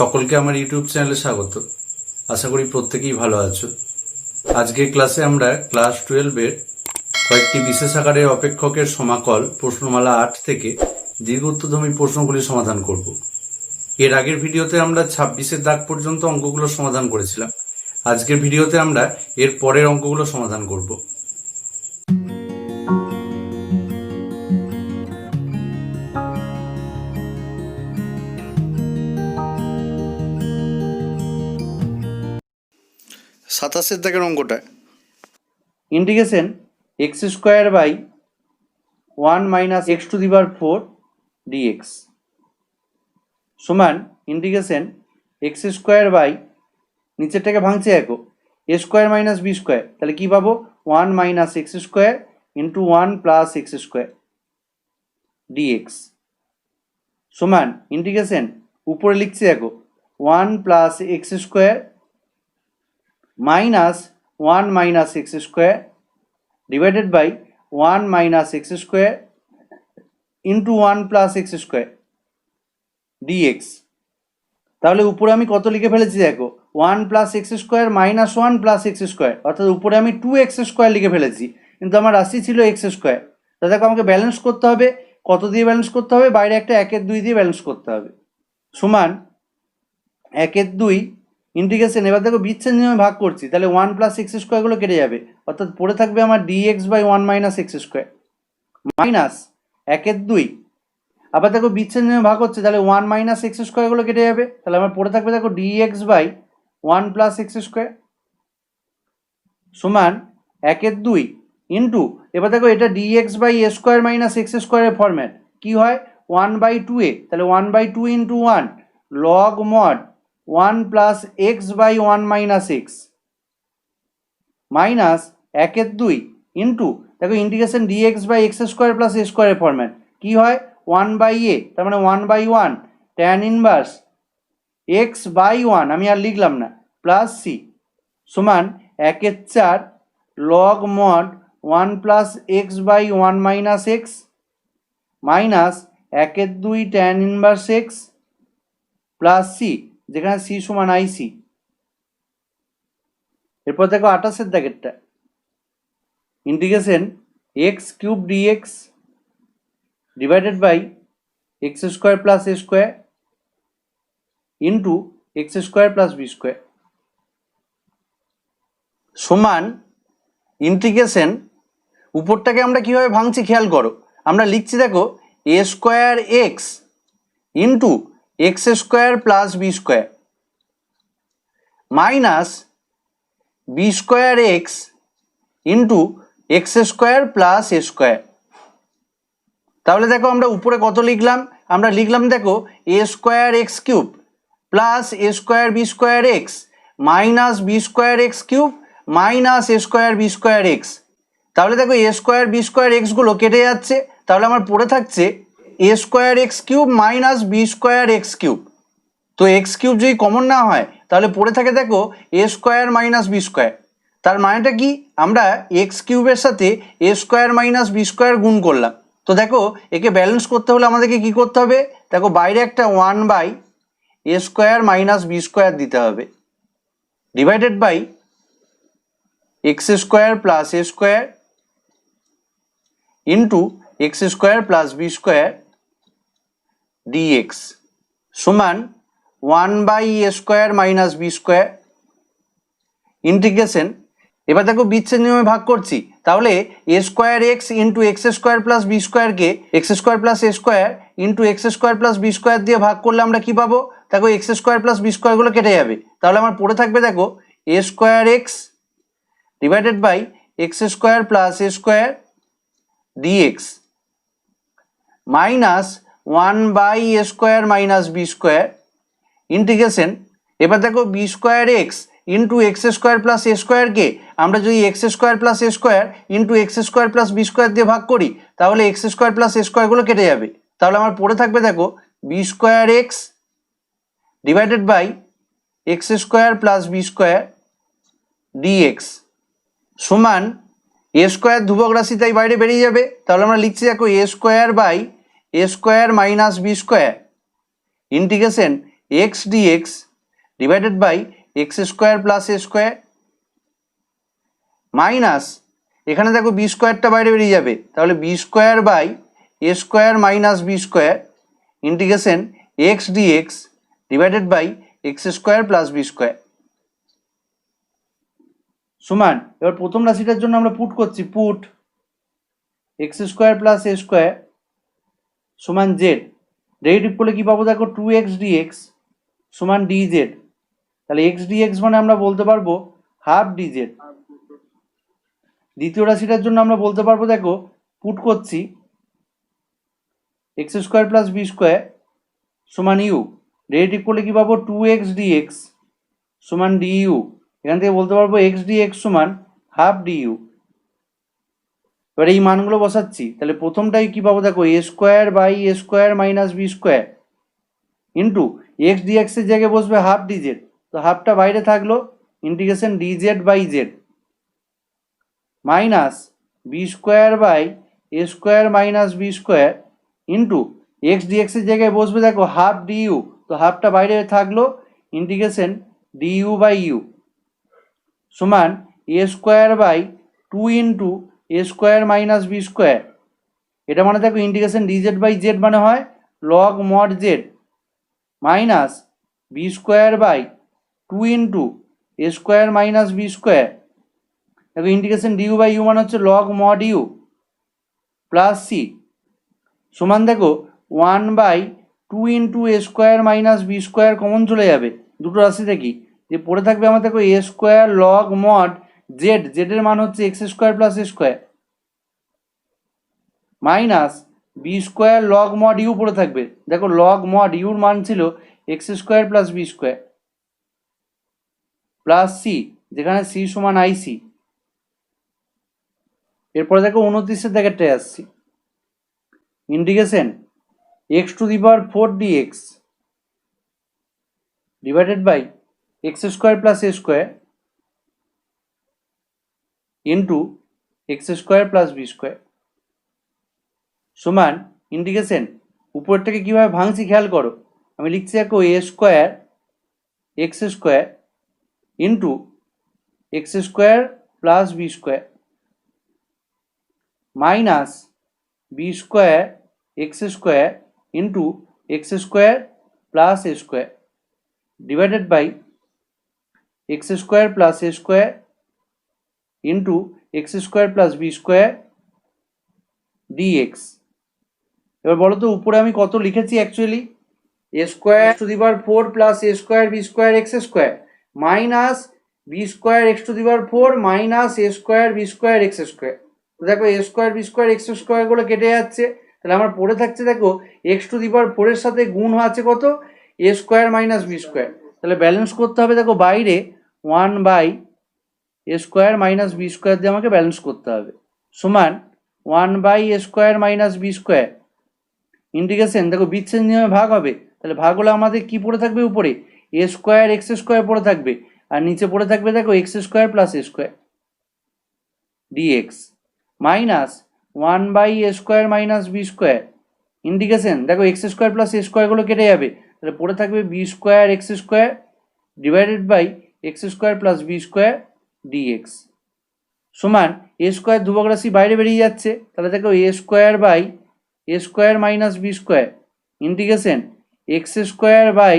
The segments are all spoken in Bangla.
সকলকে আমার ইউটিউব চ্যানেলে স্বাগত। আশা করি প্রত্যেকেই ভালো আছো। আজকের ক্লাসে আমরা ক্লাস 12-এর কয়েকটি বিশেষ আকারের অপেক্ষকের সমাকল প্রশ্নমালা 8 থেকে দীর্ঘ উত্তরধর্মী প্রশ্নগুলি সমাধান করব। এর আগের ভিডিওতে আমরা 26-এর দাগ পর্যন্ত অঙ্কগুলো সমাধান করেছিলাম। আজকের ভিডিওতে আমরা এর পরের অঙ্কগুলো সমাধান করব। সাতাশের দাগের অঙ্কটা integration x square by 1 minus X to the power 4 DX সমান ইন্টিগ্রেশন এক্স স্কোয়ার বাই নিচেরটাকে ভাঙছে দেখো এ স্কোয়ার মাইনাস বি স্কোয়ার, তাহলে কি পাবো 1 minus X square into 1 plus x square dx সমান ইন্টিগ্রেশন উপরে লিখছি দেখো 1 plus x square minus 1 minus X square divided by 1 minus X square into 1 plus x square DX. তাহলে উপরে আমি কত লিখে ফেলেছি দেখো 1 plus x square minus 1 plus x square, অর্থাৎ উপরে আমি 2x স্কোয়ার লিখে ফেলেছি, কিন্তু আমার রাশি ছিল এক্স স্কোয়ার। তা দেখো আমাকে ব্যালেন্স করতে হবে, কত দিয়ে ব্যালেন্স করতে হবে, বাইরে একটা 1/2 দিয়ে ব্যালেন্স করতে হবে সমান 1/2 ইন্টিগ্রেশন। এবার দেখো বিচ্ছেদ নিয়মে ভাগ করছি, তাহলে 1 প্লাস এক্স স্কোয়ারগুলো কেটে যাবে, অর্থাৎ পড়ে থাকবে আমার DX by 1 minus X square minus 1/2। আবার দেখো বিচ্ছেদ নিয়মে ভাগ হচ্ছে, তাহলে 1 মাইনাস এক্স স্কোয়ারগুলো কেটে যাবে, তাহলে আমার পড়ে থাকবে দেখো dx by 1 plus x square সমান 1/2 ইন্টু, এবার দেখো এটা dx by A square minus x স্কোয়ারের ফরম্যাট কি হয় 1/2a, তাহলে 1/2 into 1 log mod 1 plus x by 1 minus x minus 1/2 into দেখো integration dx by x square plus a স্কোয়ারের ফরম্যাট কি হয় 1/a, তার মানে 1/1 ট্যান ইনভার্স এক্স বাই 1, আমি আর লিখলাম না, প্লাস সি সমান 1/4 log mod 1 plus x by 1 minus x minus 1/2 tan inverse x plus C, যেখানে সি সমান আইসি। এরপর দেখো 28-এর দাগেরটা integration x cube dx divided by x square plus A square into x square plus B square সমান ইন্টিগ্রেশন উপরটাকে আমরা কিভাবে ভাঙছি খেয়াল করো, আমরা লিখছি দেখো এ square x into x square plus B square minus B square x into x square plus এ স্কোয়ার। তাহলে দেখো আমরা উপরে কত লিখলাম, আমরা লিখলাম দেখো এ square x cube plus A square b square x minus B square x cube minus a square b square x. তাহলে দেখো এ স্কোয়ার বি স্কোয়ার এক্সগুলো কেটে যাচ্ছে, তাহলে আমার পড়ে থাকছে a square x cube minus B square x cube. তো এক্স কিউব যদি কমন না হয় তাহলে পড়ে থাকে দেখো এ স্কোয়ার মাইনাস বি স্কোয়ার। তার মানেটা কি, আমরা এক্স কিউবের সাথে A square minus B square গুণ করলাম। তো দেখো একে ব্যালেন্স করতে হলে আমাদেরকে কি করতে হবে, দেখো বাইরে একটা 1 by A square minus B square দিতে হবে divided by x square plus A square into x square plus B square dx সমান 1 by A square minus B square integration. এবার দেখো বিচ্ছেদ নিয়মে ভাগ করছি, তাহলে a square x into x square plus b স্কোয়ারকে এক্স স্কোয়ার প্লাস এ square into x square plus B square দিয়ে ভাগ করলে আমরা কি পাবো, দেখো এক্স স্কোয়ার প্লাস বি স্কোয়ারগুলো কেটে যাবে, তাহলে আমার পড়ে থাকবে দেখো এ square x divided by x square plus A square dx minus 1 by A square minus B square integration. এবার দেখো B square x into x square plus a স্কোয়ারকে আমরা যদি এক্স স্কোয়ার প্লাস এ square into x square plus B square দিয়ে ভাগ করি, তাহলে এক্স স্কোয়ার প্লাস এ স্কোয়ারগুলো কেটে যাবে, তাহলে আমার পড়ে থাকবে দেখো B square x divided by x square plus B square dx সমান এ স্কোয়ার ধ্রুবক রাশি তাই বাইরে বেরিয়ে যাবে, তাহলে আমরা লিখছি দেখো এ square by A square minus B square integration x dx divided by x square plus A square minus এখানে দেখো বি স্কোয়ারটা বাইরে বেরিয়ে যাবে, তাহলে b square by A square minus B square integration x dx divided by x square plus B square সমান। এবার প্রথম রাশিটার জন্য আমরা পুট করছি, পুট এক্স স্কোয়ার প্লাস এ স্কোয়ার সমান জেড, ডেরিভেটিভ করলে কি পাবো দেখো 2x dx সমান dz, তাহলে x dx মানে আমরা বলতে পারবো হাফ dz। দ্বিতীয় রাশিটার জন্য আমরা বলতে পারবো দেখো পুট করছি X square plus B square সমান ইউ, ডেরিভেটিভ করলে কি পাবো 2x dx সমান du, এখান থেকে বলতে পারবো x dx সমান হাফ du। এবার এই মানগুলো বসাচ্ছি, তাহলে প্রথমটাই কি পাবো দেখো এ square by A square minus B square into x dx এর জায়গায় বসবে হাফ ডিজেড, তো হাফটা বাইরে থাকলো integration dz by Z minus B square by A square minus B square into x dx এর জায়গায় বসবে দেখো হাফ ডিইউ, তো হাফটা বাইরে থাকলো ইন্টিগ্রেশন ডিইউ বাই ইউ সমান এ square by 2 into a square minus B square, এটা মানে দেখো ইন্টিগ্রেশন ডিজেড বাই জেড মানে হয় log mod z minus B square by 2 into a square minus B square, দেখো ইন্টিগ্রেশন ডিউ বাই ইউ মানে হচ্ছে log mod u plus c সমান দেখো 1/2 into a square minus B square common চলে যাবে দুটো রাশি থেকে, যে পড়ে থাকবে আমার দেখো এ স্কোয়ার লগ মড জেড, জেডের মান হচ্ছে এক্স স্কোয়ার প্লাস এ square minus B square log mod U পড়ে থাকবে, দেখো লগ মড ইউর মান ছিল X square plus B square plus C, যেখানে সি সমান আইসি। এরপরে দেখো 29-এর জায়গাটায় আসছি, integration X to the power 4 DX divided by x square plus A square into x square plus B square সমান ইন্টিগ্রেশন উপরটাকে কীভাবে ভাঙছি খেয়াল করো, আমি লিখছি দেখো এ square x square into x square plus B square minus B square x square into x square plus A square divided by x square plus A square into x square plus B square dx. এবার বলো তো উপরে আমি কত লিখেছি actually, a square to the power 4 plus A square b square x square minus B square x to the power 4 minus a square b square x square, তো দেখো এ square b square x square গুলো কেটে যাচ্ছে, তাহলে আমার পড়ে থাকছে দেখো এক্স টু দি পাওয়ার 4 এর সাথে গুণ আছে কত A square minus B square, তাহলে ব্যালেন্স করতে হবে দেখো বাইরে 1 by A square minus B square দিয়ে আমাকে ব্যালেন্স করতে হবে সমান 1 by A square minus B square integration দেখো বিচ্ছেদ নিয়মে ভাগ হবে, তাহলে ভাগ হলে আমাদের কি পড়ে থাকবে উপরে এ স্কোয়ার এক্স স্কোয়ার পড়ে থাকবে আর নিচে পড়ে থাকবে দেখো x square plus A square dx minus 1 by A square minus B square integration দেখো এক্স স্কোয়ার প্লাস এ স্কোয়ারগুলো কেটে যাবে, তাহলে পড়ে থাকবে B square x square divided by x square plus B square dx সমান এ স্কোয়ার ধ্রুবক রাশি বাইরে বেরিয়ে যাচ্ছে, তাহলে দেখো এ square by A square minus B square integration x square by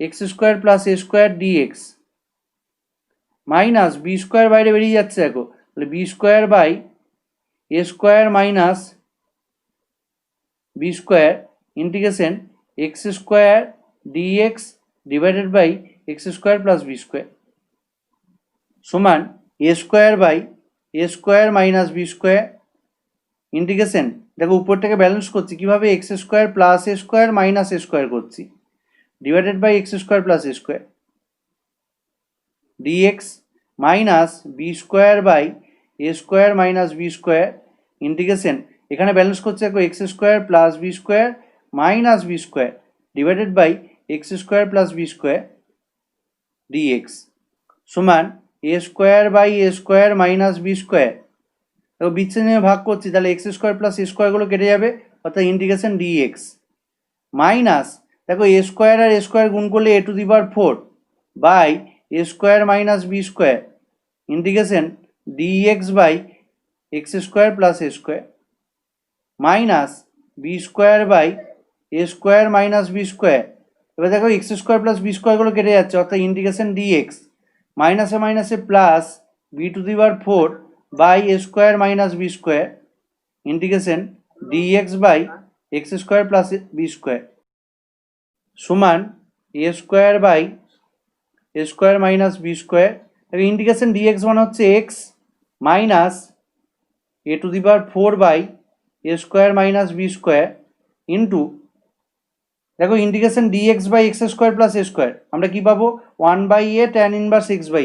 x square plus A square dx minus B square বাইরে বেরিয়ে যাচ্ছে দেখো, তাহলে b square by A square minus B square integration x square dx divided by x square plus B square সমান এ square by A square minus B square integration দেখো উপরটাকে ব্যালেন্স করছি কিভাবে x square plus A square minus a square করছি divided by x square plus A square dx minus B square by A square minus B square integration এখানে ব্যালেন্স করছে দেখো x square plus B square minus B square divided by x square plus B square dx সমান এ square by A square minus B square, দেখো বিচ্ছেদ নিয়ে ভাগ করছি তাহলে এক্স স্কোয়ার প্লাস এ স্কোয়ারগুলো কেটে যাবে অর্থাৎ ইন্টিগ্রেশন ডিএক্স মাইনাস দেখো এ স্কোয়ার আর এ স্কোয়ার গুণ করলে a⁴ by A square minus B square integration dx by x square plus A square minus B square by A square minus B square. এবার দেখো এক্স স্কোয়ার প্লাস বি স্কোয়ারগুলো কেটে যাচ্ছে, অর্থাৎ ইন্টিগ্রেশন ডিএক্স মাইনাসে মাইনাসে plus b⁴ by A square minus B square integration dx by x square plus B square সমান এ square by A square minus B square. Integration dx মানে হচ্ছে x minus a⁴ by A square minus B square into দেখো integration dx by x square plus A square আমরা কি পাবো 1/a tan ইনভার্স x/a।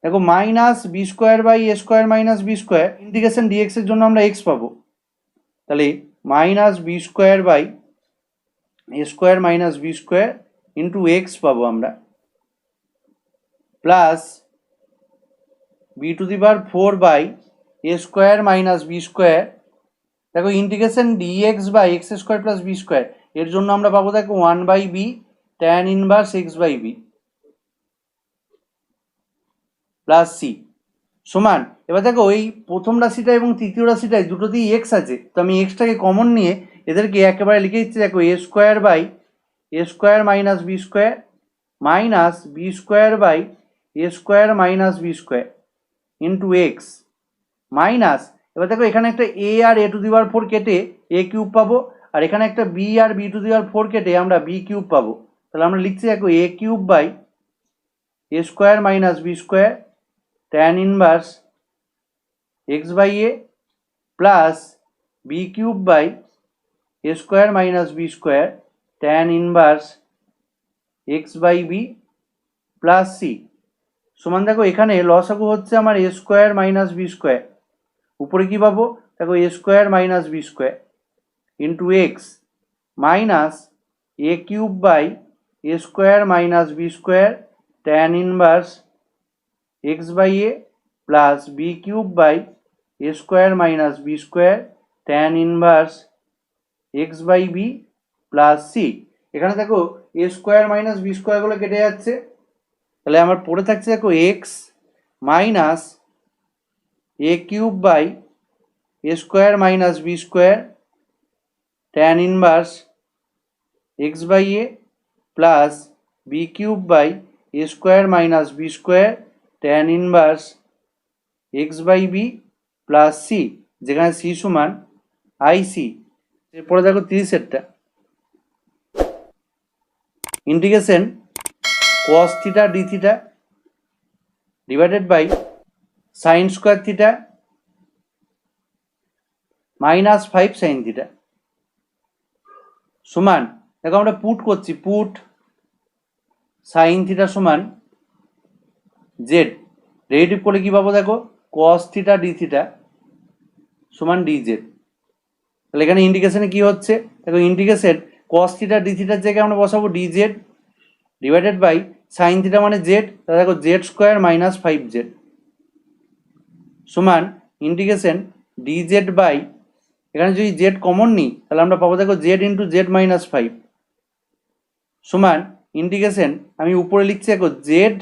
দেখো minus B square by A square minus B square integration dx এর জন্য আমরা এক্স পাবো, তাহলে minus B square by A square minus B square into x পাবো আমরা plus b⁴ by A square minus B square. দেখো integration dx by x square plus B square এর জন্য আমরা পাবো দেখো 1/b tan inverse x/b plus c সমান। এবার দেখো এই প্রথম রাশিটা এবং তৃতীয় রাশিটায় দুটোতেই এক্স আছে, তো আমি এক্সটাকে কমন নিয়ে এদেরকে একেবারে লিখে দিচ্ছি। দেখো এ square by A square minus B square minus B square by A square minus B square into x minus এবার দেখো এখানে একটা এ আর a⁴ কেটে a কিউব পাবো, আর এখানে একটা বি আর b⁴ কেটে আমরা b কিউব পাবো, তাহলে আমরা লিখছি দেখো a cube by A square minus B square tan inverse x/a plus b cube by A square minus B square tan inverse x/b plus c সমান। দেখো এখানে লসাগু হচ্ছে আমার a square minus B square, উপরে কি পাবো দেখো এ square minus B square into x minus a cube by A square minus B square tan inverse x/a plus b cube by A square minus B square tan inverse x/b plus c. এখানে দেখো এ স্কোয়ার মাইনাস বি স্কোয়ারগুলো কেটে যাচ্ছে, তাহলে আমার পড়ে থাকছে দেখো x minus a cube by A square minus B square tan inverse x/a plus b cube by A square minus B square tan inverse x/b plus C, যেখানে সি সমান আইসি। এরপরে দেখো 30-এরটা integration cos theta d theta divided by sine square theta minus 5 sine theta সমান। দেখো আমরা পুট করছি, পুট সাইন থিটা সমান জেড, রেডিটিভ করলে কি পাবো দেখো cos থিটা ডি থিটা সমান ডিজেড। তাহলে এখানে ইন্টিগ্রেশনে কি হচ্ছে দেখো ইন্টিগ্রেশন cos থিটা ডি থিটার জায়গায় আমরা বসাবো DZ divided by sine theta মানে জেড, তাহলে দেখো জেড স্কোয়ার মাইনাস 5z সমান ইন্টিগ্রেশন ডিজেড বাই এখানে যদি জেড কমন নিই তাহলে আমরা পাবো দেখো জেড ইন্টু জেড মাইনাস 5 সমান ইন্টিগ্রেশন আমি উপরে লিখছি দেখো জেড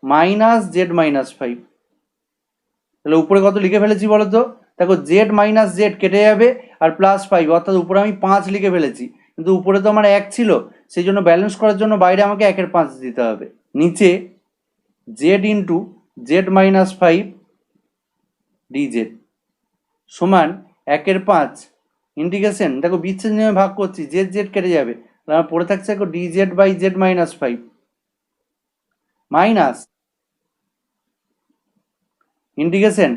মাইনাস জেড মাইনাস 5। তাহলে উপরে কত লিখে ফেলেছি বলো তো দেখো জেড মাইনাস জেড কেটে যাবে আর প্লাস 5, অর্থাৎ উপরে আমি 5 লিখে ফেলেছি, কিন্তু উপরে তো আমার 1 ছিল, সেই জন্য ব্যালেন্স করার জন্য বাইরে আমাকে 1/5 দিতে হবে। নিচে Z into z minus 5 DZ সমান 1/5 ইন্টিগ্রেশন দেখো বিচ্ছেদ নিয়মে ভাগ করছি, জেড জেড কেটে যাবে, তাহলে আমার পড়ে থাকছে দেখো DZ by Z minus 5 minus integration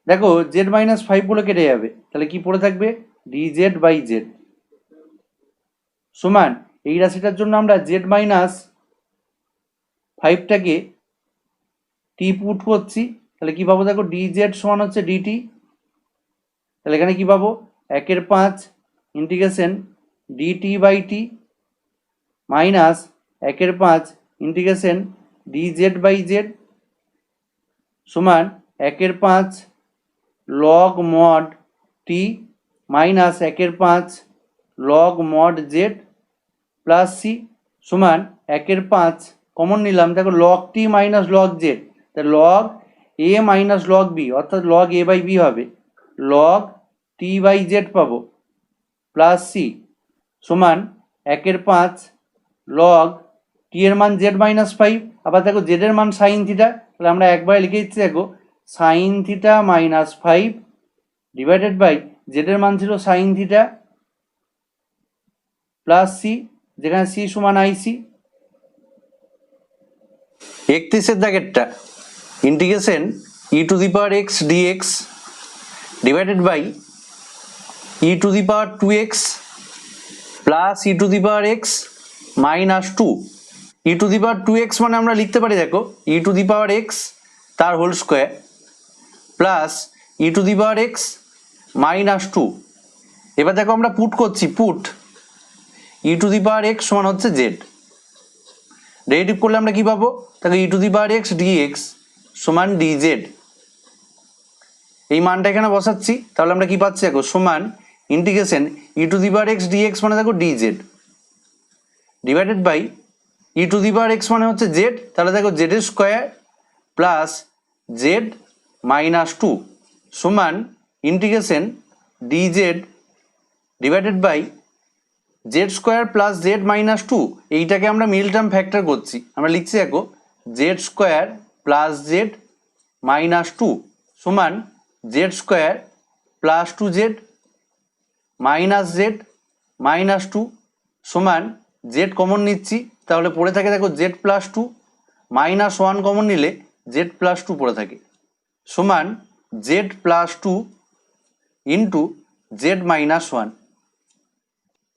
দেখো জেড মাইনাস 5 বলে কেটে যাবে, তাহলে কি পড়ে থাকবে ডিজেড বাই জেড সমান। এই রাশিটার জন্য আমরা জেড মাইনাস 5টাকে টি পুট করছি, তাহলে কি পাবো দেখো ডিজেড সমান হচ্ছে ডিটি, তাহলে এখানে কি পাবো 1/5 integration dt by t minus 1/5 integration dz by z সমান 1/5 log mod t minus 1/5 log mod z plus c সমান 1/5 কমন নিলাম, দেখো log t minus log z, তা log a minus log b অর্থাৎ লগ এ বাই বি হবে, লগ টি বাই জেড পাবো প্লাস সি সমান 1/5 লগ টি এর মান জেড মাইনাস 5, আবার দেখো জেড এর মান সাইন থিটা, তাহলে আমরা একবার লিখে দিচ্ছি, দেখো sine theta minus 5 divided by z এর মান ছিল সাইন থিটা প্লাস সি, যেখানে সি সমান আইসি। 31 দাগেরটা integration e to the power x dx divided by e to the power 2x plus e to the power x minus 2। E to the power 2x মানে আমরা লিখতে পারি, দেখো e to the power x তার whole square plus e to the power x minus 2। এবার দেখো আমরা পুট করছি, put e to the power x সমান হচ্ছে জেড, ডেরিভেটিভ করলে আমরা কি পাবো, দেখো e to the power x dx সমান ডিজেড, এই মানটা এখানে বসাচ্ছি, তাহলে আমরা কি পাচ্ছি দেখো সমান integration e to the power x dx মানে দেখো DZ divided by e to the power x মানে হচ্ছে জেড, তাহলে দেখো জেড এর স্কোয়ার প্লাস জেড মাইনাস 2 সমান integration dz divided by z square plus z minus 2, এইটাকে আমরা মিডল টার্ম ফ্যাক্টর করছি, আমরা লিখছি দেখো Z square plus z minus 2 সমান Z square plus 2z minus z minus 2 সমান জেড কমন নিচ্ছি, তাহলে পড়ে থাকে দেখো জেড প্লাস 2 মাইনাস 1 কমন নিলে জেড প্লাস 2 পড়ে থাকে সমান Z plus 2 into z minus 1।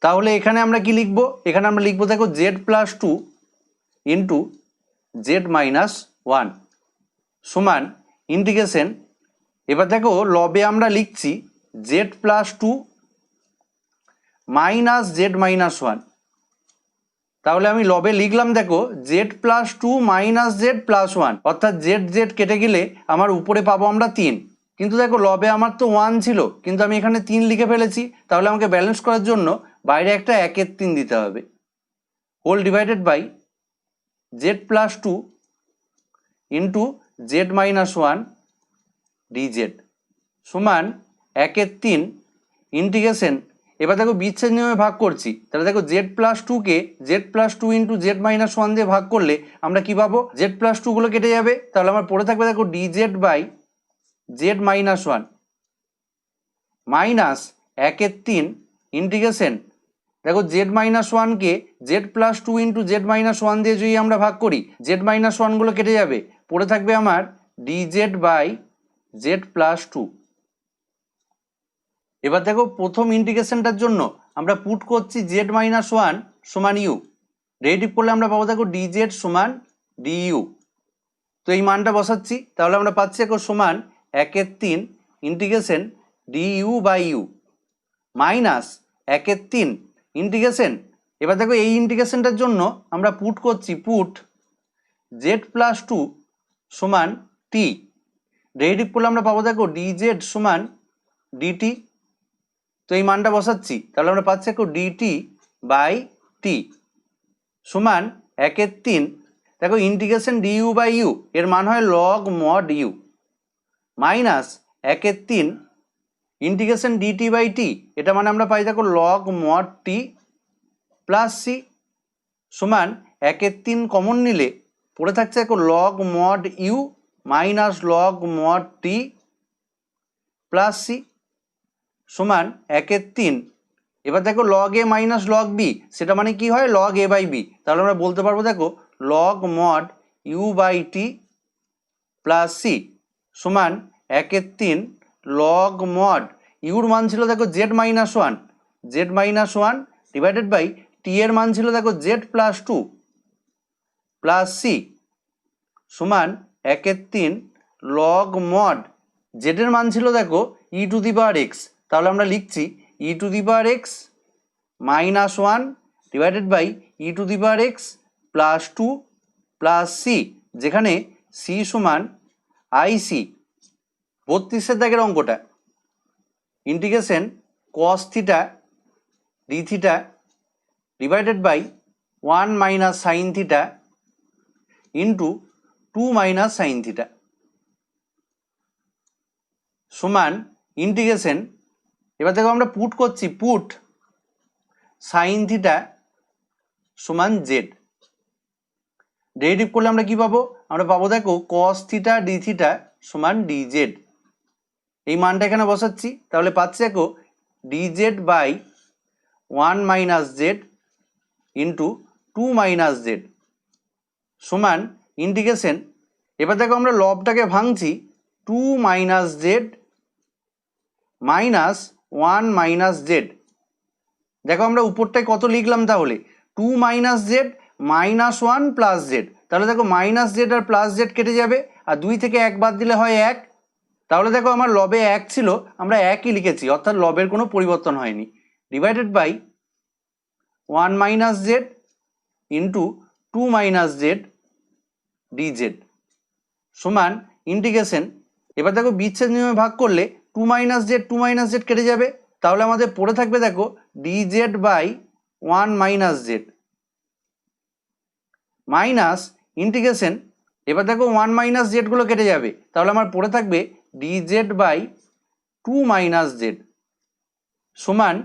তাহলে এখানে আমরা কি লিখবো, এখানে আমরা লিখবো দেখো z plus 2 into z minus 1 সমান ইন্টিগ্রেশন, এবার দেখো লবে আমরা লিখছি Z plus 2 minus z minus 1, তাহলে আমি লবে লিখলাম দেখো z plus 2 minus z plus 1, অর্থাৎ জেড জেড কেটে গেলে আমার উপরে পাবো আমরা 3, কিন্তু দেখো লবে আমার তো 1 ছিল কিন্তু আমি এখানে 3 লিখে ফেলেছি, তাহলে আমাকে ব্যালেন্স করার জন্য বাইরে একটা 1/3 দিতে হবে, whole divided by z plus 2 into z minus 1 dz সমান 1/3 ইন্টিগ্রেশন, এবার দেখো বিচ্ছেদ নিয়মে ভাগ করছি, তাহলে দেখো জেড প্লাস 2কে z plus 2 into z minus 1 দিয়ে ভাগ করলে আমরা কি পাবো, জেড প্লাস 2 গুলো কেটে যাবে, তাহলে আমার পড়ে থাকবে দেখো DZ by Z minus 1 minus 1/3 integration, দেখো জেড মাইনাস 1কে z plus 2 into z minus 1 দিয়ে যদি আমরা ভাগ করি জেড মাইনাস 1 গুলো কেটে যাবে, পড়ে থাকবে আমার ডিজেড বাই জেড প্লাস 2। এবার দেখো প্রথম ইন্টিগ্রেশনটার জন্য আমরা পুট করছি জেড মাইনাস 1 সমান ইউ, ডেরিভেটিভ করলে আমরা পাবো দেখো ডিজেড সমান ডিইউ, তো এই মানটা বসাচ্ছি, তাহলে আমরা পাচ্ছি দেখো সমান 1/3 integration du by u minus 1/3 integration, এবার দেখো এই ইন্টিগ্রেশনটার জন্য আমরা পুট করছি পুট জেড প্লাস 2 সমান টি, ডেরিভেটিভ করলে আমরা পাবো দেখো ডিজেড সমান ডিটি, তো এই মানটা বসাচ্ছি, তাহলে আমরা পাচ্ছি দেখো ডিটি বাই টি সমান 1/3, দেখো ইন্টিগ্রেশন ডিইউ বাই ইউ এর মান হয় log mod u minus 1/3 integration dt by t, এটা মানে আমরা পাই দেখো log mod t plus c সমান 1/3 কমন নিলে পড়ে থাকছে দেখো log mod u minus log mod t plus c সমান 1/3, এবার দেখো log a minus log b সেটা মানে কি হয় লগ এ বাই বি, তাহলে আমরা বলতে পারবো দেখো log mod u by t plus c সমান 1/3 লগ মড ইউর মান ছিল দেখো Z minus 1 divided by t এর মান ছিল দেখো জেড প্লাস 2 প্লাস সি সমান 1/3 লগ মড জেড এর মান ছিল দেখো e to the power x, তাহলে আমরা লিখছি e to the power x minus 1 divided by e to the power x plus 2 plus C, যেখানে সি সমান আইসি 32 দাগের অঙ্কটা integration cos theta d theta divided by 1 minus sine theta into 2 minus sine theta সমান ইন্টিগ্রেশন, এবার দেখো আমরা পুট করছি, পুট সাইন থিটা সমান জেড। ডেরিভেটিভ করলে আমরা কি পাবো? আমরা পাবো দেখো cos থিটা ডি থিটা সমান ডি জেড। এই মানটা এখানে বসাচ্ছি, তাহলে পাচ্ছি দেখো d z by 1 minus z into 2 minus z সমান ইন্টিগ্রেশন, এবার দেখো আমরা লবটাকে ভাঙছি, 2 minus z minus 1 minus z. দেখো আমরা উপরটায় কত লিখলাম, তাহলে 2 minus z minus 1 plus z. তাহলে দেখো মাইনাস জেড আর প্লাস জেড কেটে যাবে, আর 2 থেকে 1 বাদ দিলে হয় 1। তাহলে দেখো আমার লবে 1 ছিল, আমরা 1ই লিখেছি, অর্থাৎ লবের কোনো পরিবর্তন হয়নি। Divided by 1 minus z into 2 minus z dz সমান ইন্টিগ্রেশন, এবার দেখো বিচ্ছেদ নিয়মে ভাগ করলে 2 মাইনাস জেড কেটে যাবে, তাহলে আমাদের পড়ে থাকবে দেখো DZ by 1 minus z minus integration, এবার দেখো 1 মাইনাস জেডগুলো কেটে যাবে, তাহলে আমার পড়ে থাকবে ডিজেড বাই 2 মাইনাস জেড সমান,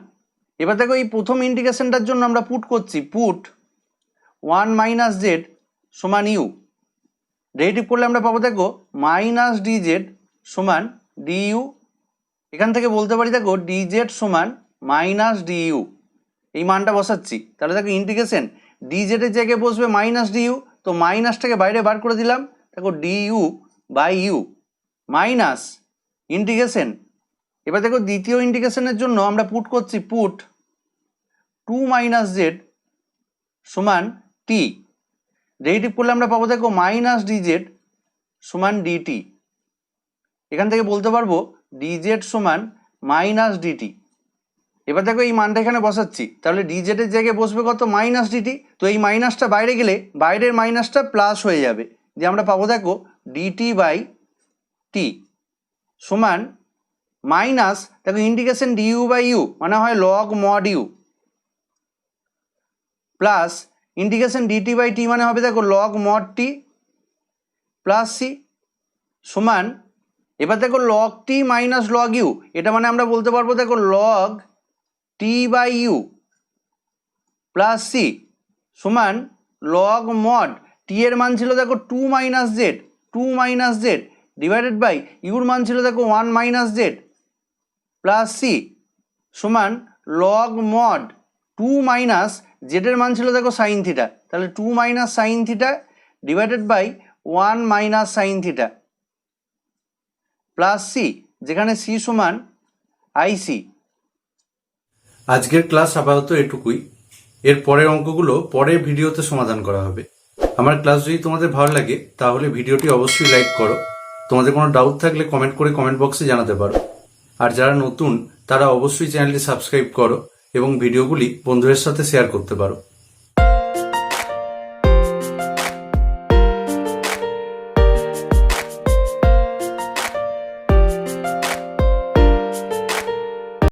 এবার দেখো এই প্রথম ইন্টিগ্রেশনটার জন্য আমরা পুট করছি, পুট 1 মাইনাস জেড সমান ইউ। ডেরিভেটিভ করলে আমরা পাবো দেখো মাইনাস ডিজেড সমান ডিইউ। এখান থেকে বলতে পারি দেখো ডিজেড সমান মাইনাস ডিইউ, এই মানটা বসাচ্ছি, তাহলে দেখো ইন্টিগ্রেশন ডিজেডের জায়গায় বসবে মাইনাস ডিইউ, তো মাইনাসটাকে বাইরে বার করে দিলাম, দেখো du by u minus integration, এবার দেখো দ্বিতীয় ইন্টিগ্রেশনের জন্য আমরা পুট করছি, পুট 2 মাইনাস জেড সমান টি। ডেরিভেটিভ করলে আমরা পাবো দেখো মাইনাস ডিজেড সমান ডিটি। এখান থেকে বলতে পারবো ডিজেড সমান মাইনাস ডিটি। এবার দেখো এই মানটা এখানে বসাচ্ছি, তাহলে ডিজেডের জায়গায় বসবে কত? Minus dt. তো এই মাইনাসটা বাইরে গেলে বাইরের মাইনাসটা প্লাস হয়ে যাবে, যে আমরা পাবো দেখো ডিটি বাই টি সমান মাইনাস, দেখো ইন্টিগ্রেশন ডিইউ বাই ইউ মানে হয় log mod u, plus integration dt by t মানে হবে দেখো log mod t plus c সমান, এবার দেখো log t minus log u, এটা মানে আমরা বলতে পারবো দেখো log t by u plus c সমান লগ মড টি এর মান ছিল দেখো 2 মাইনাস জেড ডিভাইডেড বাই ইউর মান ছিল দেখো 1 মাইনাস জেড প্লাস সি সমান লগ মড 2 মাইনাস জেডের মান ছিল দেখো সাইন থিটা, তাহলে 2 minus sine theta divided by 1 minus sine theta plus C, যেখানে সি সমান আইসি। আজকের ক্লাস আপাতত এটুকুই, এর পরের অঙ্কগুলো পরের ভিডিওতে সমাধান করা হবে। আমার ক্লাস যদি তোমাদের ভালো লাগে তাহলে ভিডিওটি অবশ্যই লাইক করো, তোমাদের কোনো ডাউট থাকলে কমেন্ট করে কমেন্ট বক্সে জানাতে পারো, আর যারা নতুন তারা অবশ্যই চ্যানেলটি সাবস্ক্রাইব করো এবং ভিডিওগুলি বন্ধুদের সাথে শেয়ার করতে পারো।